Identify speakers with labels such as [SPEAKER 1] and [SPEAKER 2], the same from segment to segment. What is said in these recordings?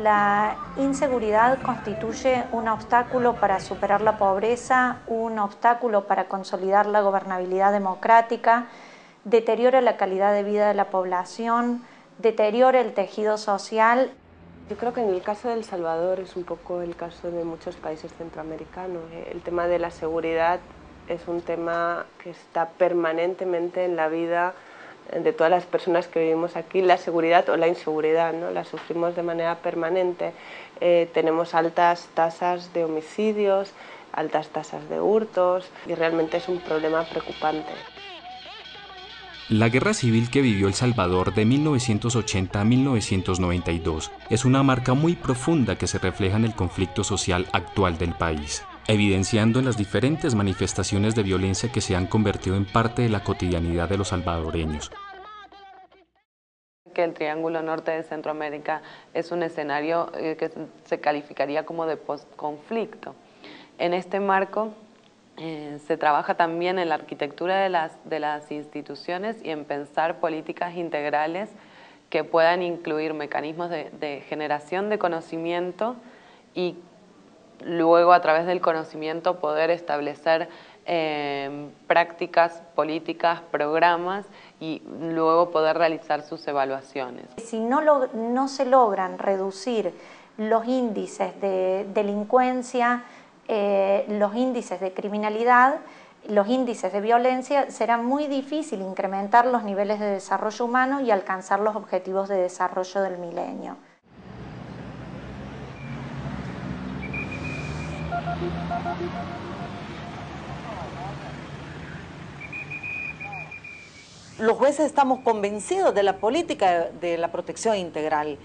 [SPEAKER 1] La inseguridad constituye un obstáculo para superar la pobreza, un obstáculo para consolidar la gobernabilidad democrática, deteriora la calidad de vida de la población, deteriora el tejido social.
[SPEAKER 2] Yo creo que en el caso de El Salvador es un poco el caso de muchos países centroamericanos. El tema de la seguridad es un tema que está permanentemente en la vida de todas las personas que vivimos aquí. La seguridad o la inseguridad, ¿no? La sufrimos de manera permanente. Tenemos altas tasas de homicidios, altas tasas de hurtos y realmente es un problema preocupante.
[SPEAKER 3] La guerra civil que vivió El Salvador de 1980 a 1992 es una marca muy profunda que se refleja en el conflicto social actual del país, evidenciando en las diferentes manifestaciones de violencia que se han convertido en parte de la cotidianidad de los salvadoreños.
[SPEAKER 4] Que el Triángulo Norte de Centroamérica es un escenario que se calificaría como de postconflicto. En este marco se trabaja también en la arquitectura de las instituciones y en pensar políticas integrales que puedan incluir mecanismos de generación de conocimiento y luego a través del conocimiento poder establecer prácticas, políticas, programas y luego poder realizar sus evaluaciones.
[SPEAKER 1] Si no se logran reducir los índices de delincuencia, los índices de criminalidad, los índices de violencia, será muy difícil incrementar los niveles de desarrollo humano y alcanzar los objetivos de desarrollo del milenio.
[SPEAKER 5] Los jueces estamos convencidos de la política de la protección integral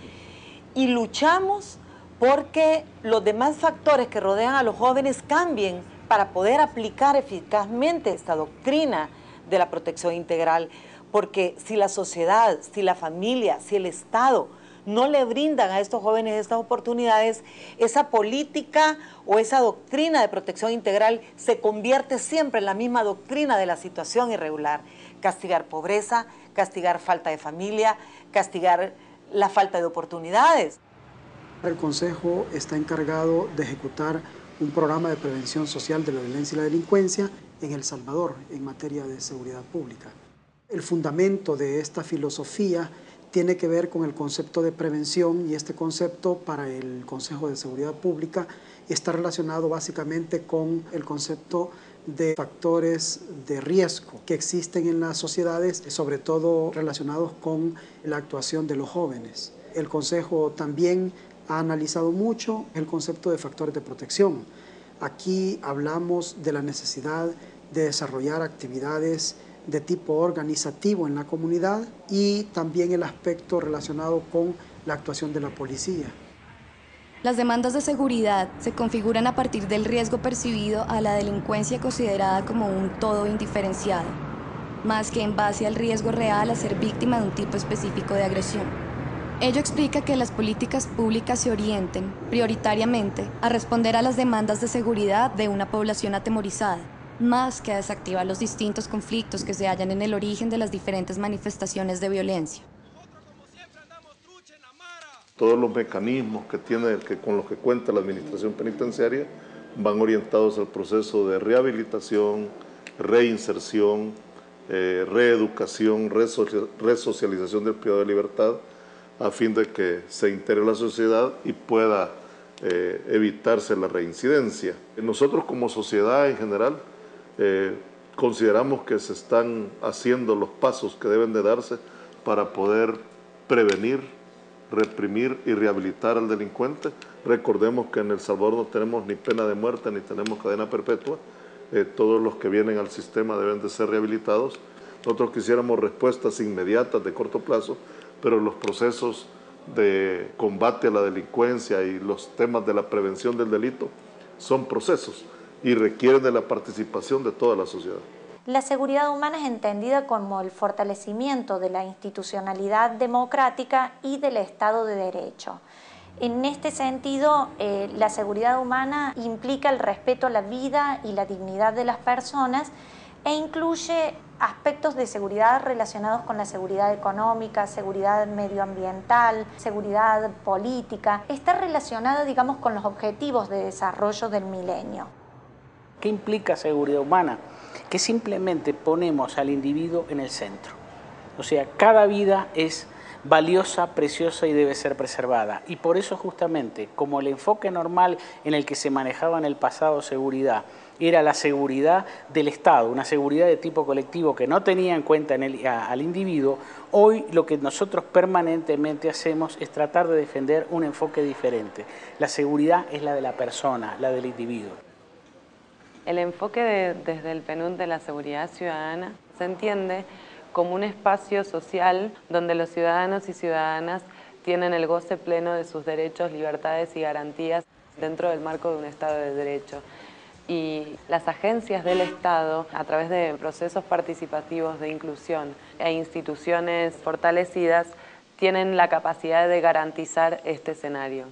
[SPEAKER 5] y luchamos porque los demás factores que rodean a los jóvenes cambien para poder aplicar eficazmente esta doctrina de la protección integral. Porque si la sociedad, si la familia, si el Estado no le brindan a estos jóvenes estas oportunidades, esa política o esa doctrina de protección integral se convierte siempre en la misma doctrina de la situación irregular. Castigar pobreza, castigar falta de familia, castigar la falta de oportunidades.
[SPEAKER 6] El Consejo está encargado de ejecutar un programa de prevención social de la violencia y la delincuencia en El Salvador en materia de seguridad pública. El fundamento de esta filosofía tiene que ver con el concepto de prevención y este concepto para el Consejo de Seguridad Pública está relacionado básicamente con el concepto de factores de riesgo que existen en las sociedades, sobre todo relacionados con la actuación de los jóvenes. El Consejo también ha analizado mucho el concepto de factores de protección. Aquí hablamos de la necesidad de desarrollar actividades de tipo organizativo en la comunidad y también el aspecto relacionado con la actuación de la policía.
[SPEAKER 7] Las demandas de seguridad se configuran a partir del riesgo percibido a la delincuencia considerada como un todo indiferenciado, más que en base al riesgo real a ser víctima de un tipo específico de agresión. Ello explica que las políticas públicas se orienten, prioritariamente, a responder a las demandas de seguridad de una población atemorizada, más que a desactivar los distintos conflictos que se hallan en el origen de las diferentes manifestaciones de violencia.
[SPEAKER 8] Todos los mecanismos con los que cuenta la administración penitenciaria van orientados al proceso de rehabilitación, reinserción, reeducación, resocialización del privado de libertad, a fin de que se integre la sociedad y pueda evitarse la reincidencia. Nosotros como sociedad en general consideramos que se están haciendo los pasos que deben de darse para poder prevenir, reprimir y rehabilitar al delincuente. Recordemos que en El Salvador no tenemos ni pena de muerte ni tenemos cadena perpetua. Todos los que vienen al sistema deben de ser rehabilitados. Nosotros quisiéramos respuestas inmediatas de corto plazo, pero los procesos de combate a la delincuencia y los temas de la prevención del delito son procesos y requieren de la participación de toda la sociedad.
[SPEAKER 1] La seguridad humana es entendida como el fortalecimiento de la institucionalidad democrática y del Estado de Derecho. En este sentido, la seguridad humana implica el respeto a la vida y la dignidad de las personas e incluye aspectos de seguridad relacionados con la seguridad económica, seguridad medioambiental, seguridad política. Está relacionada, digamos, con los objetivos de desarrollo del milenio.
[SPEAKER 9] ¿Qué implica seguridad humana? Que simplemente ponemos al individuo en el centro. O sea, cada vida es valiosa, preciosa y debe ser preservada. Y por eso justamente, como el enfoque normal en el que se manejaba en el pasado seguridad, era la seguridad del Estado, una seguridad de tipo colectivo que no tenía en cuenta al individuo, hoy lo que nosotros permanentemente hacemos es tratar de defender un enfoque diferente. La seguridad es la de la persona, la del individuo.
[SPEAKER 4] El enfoque desde el PNUD de la seguridad ciudadana se entiende como un espacio social donde los ciudadanos y ciudadanas tienen el goce pleno de sus derechos, libertades y garantías dentro del marco de un Estado de Derecho. Y las agencias del Estado, a través de procesos participativos de inclusión e instituciones fortalecidas, tienen la capacidad de garantizar este escenario.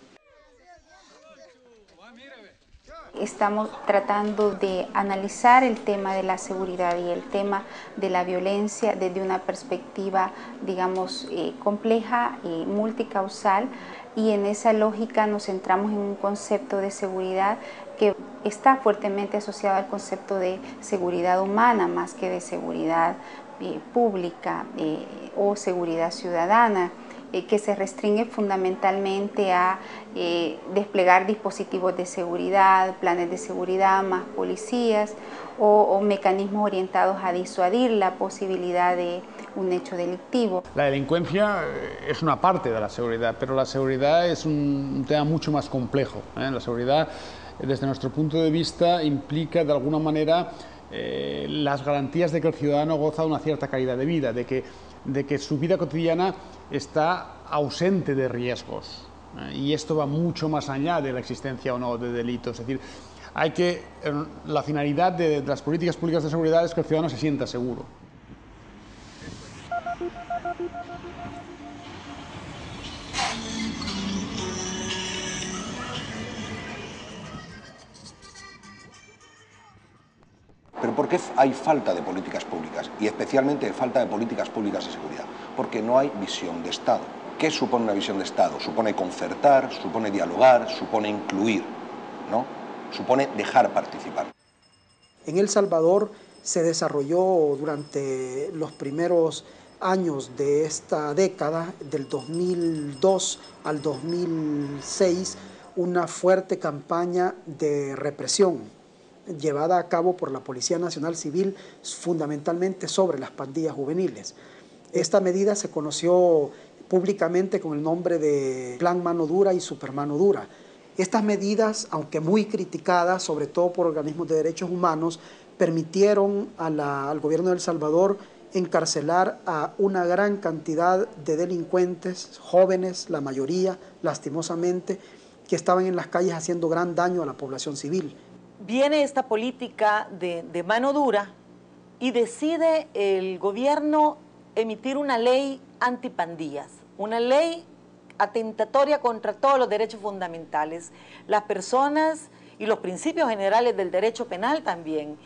[SPEAKER 10] Estamos tratando de analizar el tema de la seguridad y el tema de la violencia desde una perspectiva, digamos, compleja y multicausal, y en esa lógica nos centramos en un concepto de seguridad que está fuertemente asociado al concepto de seguridad humana más que de seguridad pública o seguridad ciudadana, que se restringe fundamentalmente a desplegar dispositivos de seguridad, planes de seguridad, más policías o mecanismos orientados a disuadir la posibilidad de un hecho delictivo.
[SPEAKER 11] La delincuencia es una parte de la seguridad, pero la seguridad es un tema mucho más complejo. La seguridad, desde nuestro punto de vista, implica de alguna manera las garantías de que el ciudadano goza de una cierta calidad de vida, de que su vida cotidiana está ausente de riesgos. Y esto va mucho más allá de la existencia o no de delitos. Es decir, la finalidad de las políticas públicas de seguridad es que el ciudadano se sienta seguro.
[SPEAKER 12] ¿Pero por qué hay falta de políticas públicas? Y especialmente falta de políticas públicas de seguridad. Porque no hay visión de Estado. ¿Qué supone una visión de Estado? Supone concertar, supone dialogar, supone incluir, ¿no? Supone dejar participar.
[SPEAKER 6] En El Salvador se desarrolló durante los primeros años de esta década, del 2002 al 2006, una fuerte campaña de represión llevada a cabo por la Policía Nacional Civil, fundamentalmente sobre las pandillas juveniles. Esta medida se conoció públicamente con el nombre de Plan Mano Dura y Super Mano Dura. Estas medidas, aunque muy criticadas, sobre todo por organismos de derechos humanos, permitieron al gobierno de El Salvador encarcelar a una gran cantidad de delincuentes, jóvenes, la mayoría, lastimosamente, que estaban en las calles haciendo gran daño a la población civil.
[SPEAKER 5] Viene esta política de mano dura y decide el gobierno emitir una ley antipandillas, una ley atentatoria contra todos los derechos fundamentales, las personas y los principios generales del derecho penal también.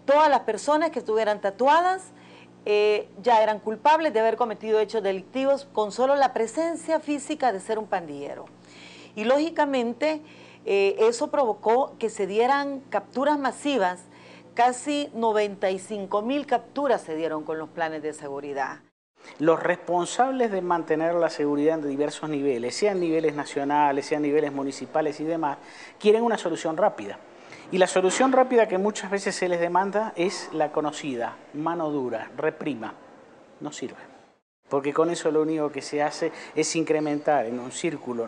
[SPEAKER 5] Todas las personas que estuvieran tatuadas ya eran culpables de haber cometido hechos delictivos con solo la presencia física de ser un pandillero. Y lógicamente eso provocó que se dieran capturas masivas, casi 95.000 capturas se dieron con los planes de seguridad.
[SPEAKER 9] Los responsables de mantener la seguridad en diversos niveles, sean niveles nacionales, sean niveles municipales y demás, quieren una solución rápida. Y la solución rápida que muchas veces se les demanda es la conocida, mano dura, reprima. No sirve. Porque con eso lo único que se hace es incrementar en un círculo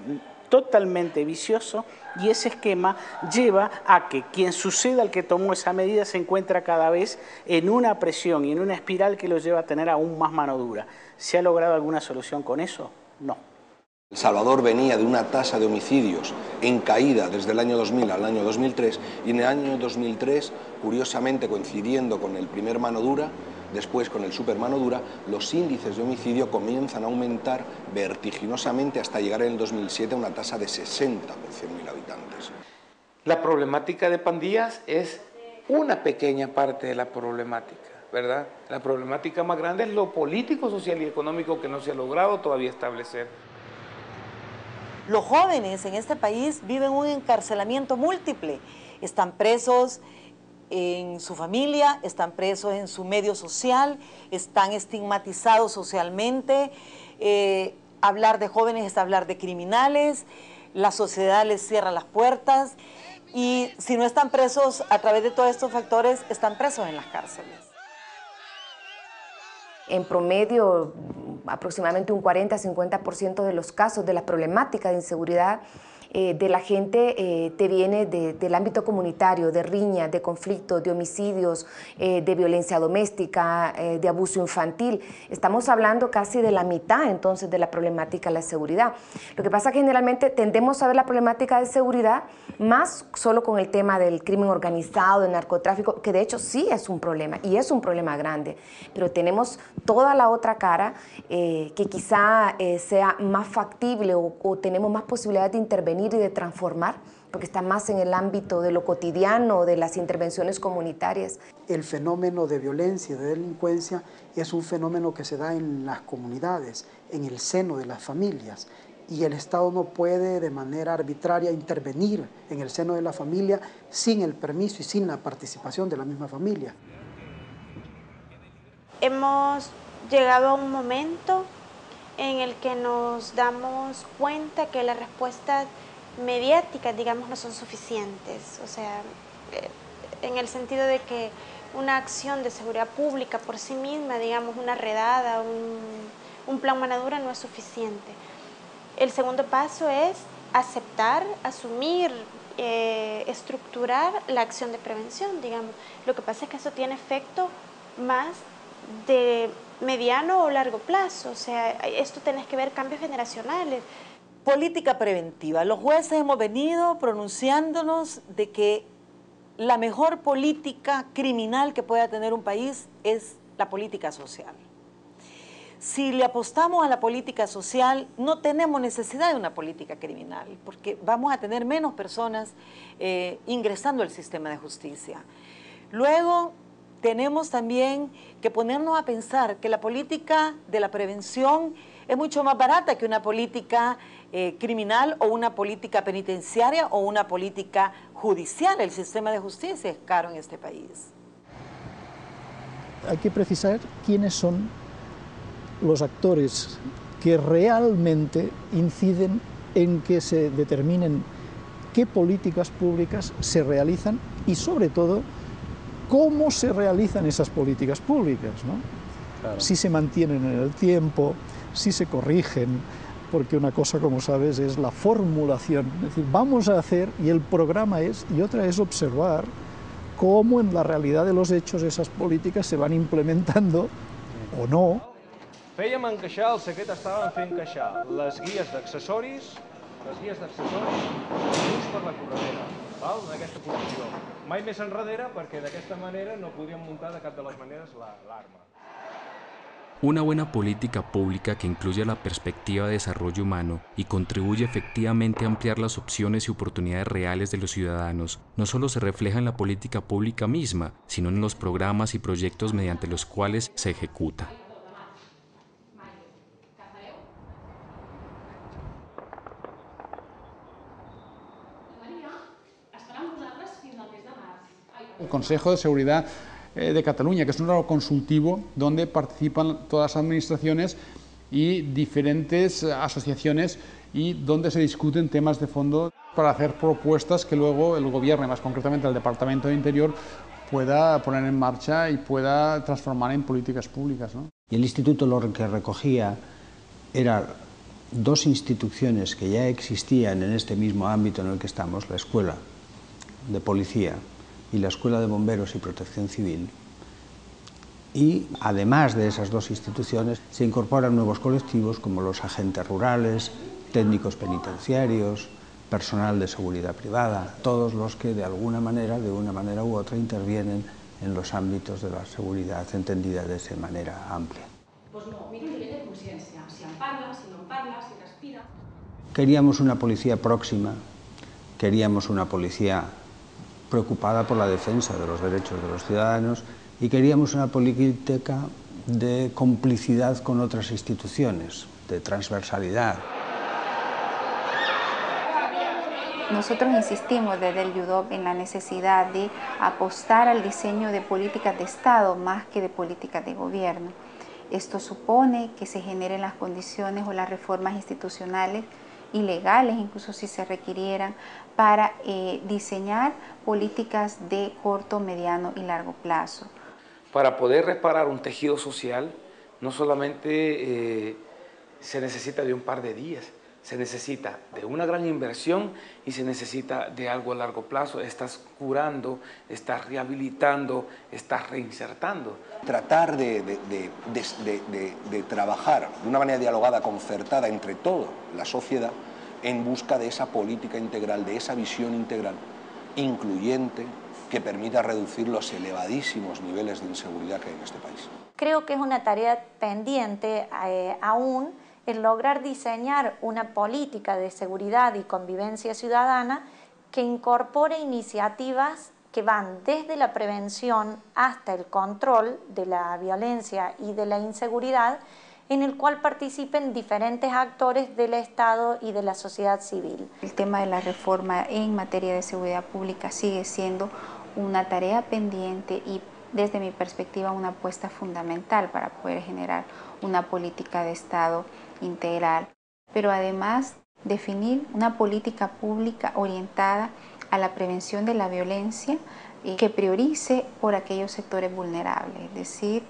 [SPEAKER 9] totalmente vicioso, y ese esquema lleva a que quien suceda al que tomó esa medida se encuentra cada vez en una presión y en una espiral que lo lleva a tener aún más mano dura. ¿Se ha logrado alguna solución con eso? No.
[SPEAKER 12] El Salvador venía de una tasa de homicidios en caída desde el año 2000 al año 2003, y en el año 2003, curiosamente coincidiendo con el primer mano dura, después con el super mano dura, los índices de homicidio comienzan a aumentar vertiginosamente hasta llegar en el 2007 a una tasa de 60 por 100.000 habitantes.
[SPEAKER 13] La problemática de pandillas es una pequeña parte de la problemática, ¿verdad? La problemática más grande es lo político, social y económico que no se ha logrado todavía establecer.
[SPEAKER 5] Los jóvenes en este país viven un encarcelamiento múltiple. Están presos en su familia, están presos en su medio social, están estigmatizados socialmente. Hablar de jóvenes es hablar de criminales, la sociedad les cierra las puertas, y si no están presos a través de todos estos factores, están presos en las cárceles.
[SPEAKER 14] En promedio, aproximadamente un 40-50% de los casos de la problemática de inseguridad de la gente te viene del ámbito comunitario, de riñas, de conflictos, de homicidios, de violencia doméstica, de abuso infantil. Estamos hablando casi de la mitad entonces de la problemática de la seguridad. Lo que pasa es que generalmente tendemos a ver la problemática de seguridad más solo con el tema del crimen organizado, del narcotráfico, que de hecho sí es un problema y es un problema grande, pero tenemos toda la otra cara que quizá sea más factible o tenemos más posibilidades de intervenir y de transformar, porque está más en el ámbito de lo cotidiano, de las intervenciones comunitarias.
[SPEAKER 6] El fenómeno de violencia y de delincuencia es un fenómeno que se da en las comunidades, en el seno de las familias, y el Estado no puede de manera arbitraria intervenir en el seno de la familia sin el permiso y sin la participación de la misma familia.
[SPEAKER 15] Hemos llegado a un momento en el que nos damos cuenta que las respuestas mediáticas, digamos, no son suficientes. O sea, en el sentido de que una acción de seguridad pública por sí misma, digamos, una redada, un plan mano dura no es suficiente. El segundo paso es aceptar, asumir, estructurar la acción de prevención, digamos. Lo que pasa es que eso tiene efecto más de mediano o largo plazo. O sea, esto tiene que ver cambios generacionales.
[SPEAKER 5] Política preventiva. Los jueces hemos venido pronunciándonos de que la mejor política criminal que pueda tener un país es la política social. Si le apostamos a la política social, no tenemos necesidad de una política criminal, porque vamos a tener menos personas ingresando al sistema de justicia. Luego, tenemos también que ponernos a pensar que la política de la prevención es mucho más barata que una política criminal o una política penitenciaria o una política judicial. El sistema de justicia es caro en este país.
[SPEAKER 16] Hay que precisar quiénes son los actores que realmente inciden en que se determinen qué políticas públicas se realizan y, sobre todo, cómo se realizan esas políticas públicas, ¿no? Claro. Si se mantienen en el tiempo, si se corrigen, porque una cosa, como sabes, es la formulación, es decir, vamos a hacer, y el programa es, y otra es observar cómo en la realidad de los hechos esas políticas se van implementando o no.
[SPEAKER 17] Fèiem encaixar, el secret estaven fent encaixar les guies d'accessoris just per la corredera, en aquesta posició. Mai més enrere, perquè d'aquesta manera no podíem muntar de cap de les maneres l'arma.
[SPEAKER 3] Una buena política pública que incluya la perspectiva de desarrollo humano y contribuye efectivamente a ampliar las opciones y oportunidades reales de los ciudadanos, no solo se refleja en la política pública misma, sino en los programas y proyectos mediante los cuales se ejecuta.
[SPEAKER 11] El Consejo de Seguridad de Cataluña, que es un órgano consultivo donde participan todas las administraciones y diferentes asociaciones y donde se discuten temas de fondo. para hacer propuestas que luego el gobierno, y más concretamente el Departamento de Interior, pueda poner en marcha y pueda transformar en políticas públicas, ¿no?
[SPEAKER 18] Y el instituto lo que recogía eran dos instituciones que ya existían en este mismo ámbito en el que estamos, la Escuela de Policía y la Escuela de Bomberos y Protección Civil. Y además de esas dos instituciones se incorporan nuevos colectivos como los agentes rurales, técnicos penitenciarios, personal de seguridad privada, todos los que de alguna manera, de una manera u otra, intervienen en los ámbitos de la seguridad entendida de esa manera amplia.
[SPEAKER 19] Pues no, mira el nivell de consciència, si en parla, si no en parla, si respira.
[SPEAKER 18] Queríamos una policía próxima, queríamos una policía preocupada por la defensa de los derechos de los ciudadanos y queríamos una política de complicidad con otras instituciones, de transversalidad.
[SPEAKER 10] Nosotros insistimos desde el UDOP en la necesidad de apostar al diseño de políticas de Estado más que de políticas de gobierno. Esto supone que se generen las condiciones o las reformas institucionales y legales, incluso si se requirieran, para diseñar políticas de corto, mediano y largo plazo.
[SPEAKER 13] Para poder reparar un tejido social, no solamente se necesita de un par de días, se necesita de una gran inversión y se necesita de algo a largo plazo. Estás curando, estás rehabilitando, estás reinsertando.
[SPEAKER 12] Tratar de trabajar de una manera dialogada, concertada entre toda la sociedad en busca de esa política integral, de esa visión integral, incluyente, que permita reducir los elevadísimos niveles de inseguridad que hay en este país.
[SPEAKER 1] Creo que es una tarea pendiente aún el lograr diseñar una política de seguridad y convivencia ciudadana que incorpore iniciativas que van desde la prevención hasta el control de la violencia y de la inseguridad, en el cual participen diferentes actores del Estado y de la sociedad civil.
[SPEAKER 10] El tema de la reforma en materia de seguridad pública sigue siendo una tarea pendiente y, desde mi perspectiva, una apuesta fundamental para poder generar una política de Estado integral, pero además definir una política pública orientada a la prevención de la violencia que priorice por aquellos sectores vulnerables, es decir,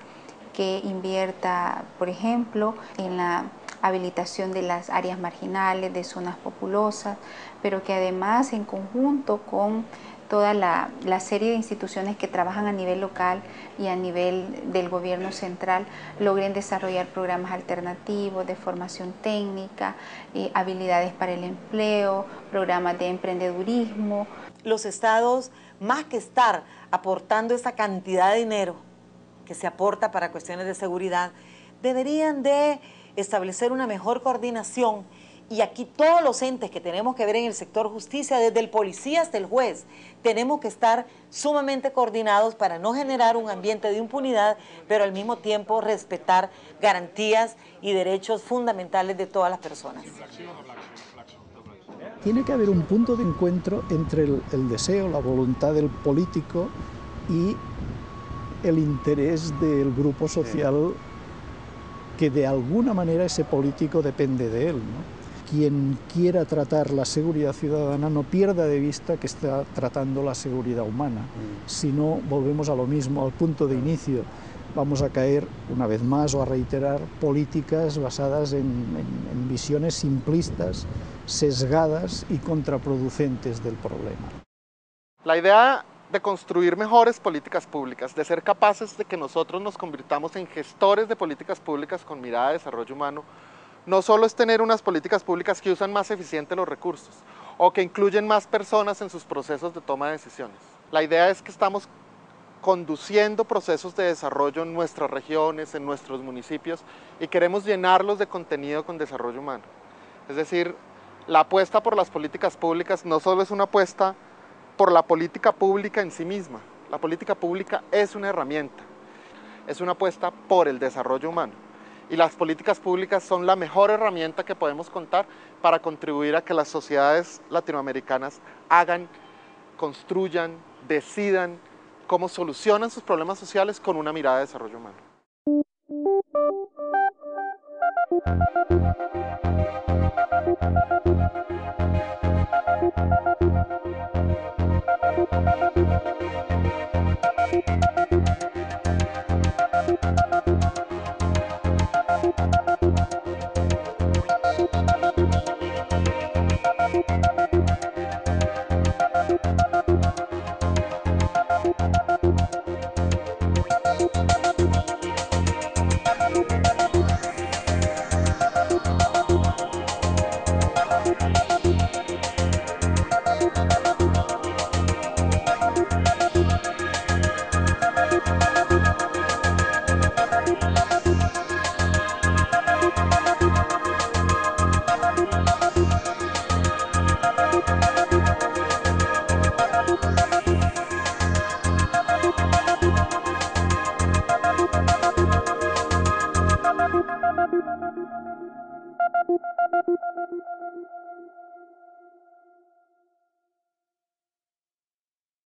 [SPEAKER 10] que invierta, por ejemplo, en la habilitación de las áreas marginales, de zonas populosas, pero que además, en conjunto con toda la serie de instituciones que trabajan a nivel local y a nivel del gobierno central, logren desarrollar programas alternativos de formación técnica, habilidades para el empleo, programas de emprendedurismo.
[SPEAKER 5] Los estados, más que estar aportando esa cantidad de dinero que se aporta para cuestiones de seguridad, deberían de establecer una mejor coordinación. Y aquí todos los entes que tenemos que ver en el sector justicia, desde el policía hasta el juez, tenemos que estar sumamente coordinados para no generar un ambiente de impunidad, pero al mismo tiempo respetar garantías y derechos fundamentales de todas las personas.
[SPEAKER 16] Tiene que haber un punto de encuentro entre el deseo, la voluntad del político y el interés del grupo social que de alguna manera ese político depende de él, ¿no? Quien quiera tratar la seguridad ciudadana no pierda de vista que está tratando la seguridad humana. Si no, volvemos a lo mismo, al punto de inicio. Vamos a caer, una vez más, o a reiterar políticas basadas en visiones simplistas, sesgadas y contraproducentes del problema.
[SPEAKER 20] La idea de construir mejores políticas públicas, de ser capaces de que nosotros nos convirtamos en gestores de políticas públicas con mirada de desarrollo humano, no solo es tener unas políticas públicas que usan más eficiente los recursos o que incluyen más personas en sus procesos de toma de decisiones. La idea es que estamos conduciendo procesos de desarrollo en nuestras regiones, en nuestros municipios, y queremos llenarlos de contenido con desarrollo humano. Es decir, la apuesta por las políticas públicas no solo es una apuesta por la política pública en sí misma. La política pública es una herramienta, es una apuesta por el desarrollo humano. Y las políticas públicas son la mejor herramienta que podemos contar para contribuir a que las sociedades latinoamericanas hagan, construyan, decidan cómo solucionan sus problemas sociales con una mirada de desarrollo humano.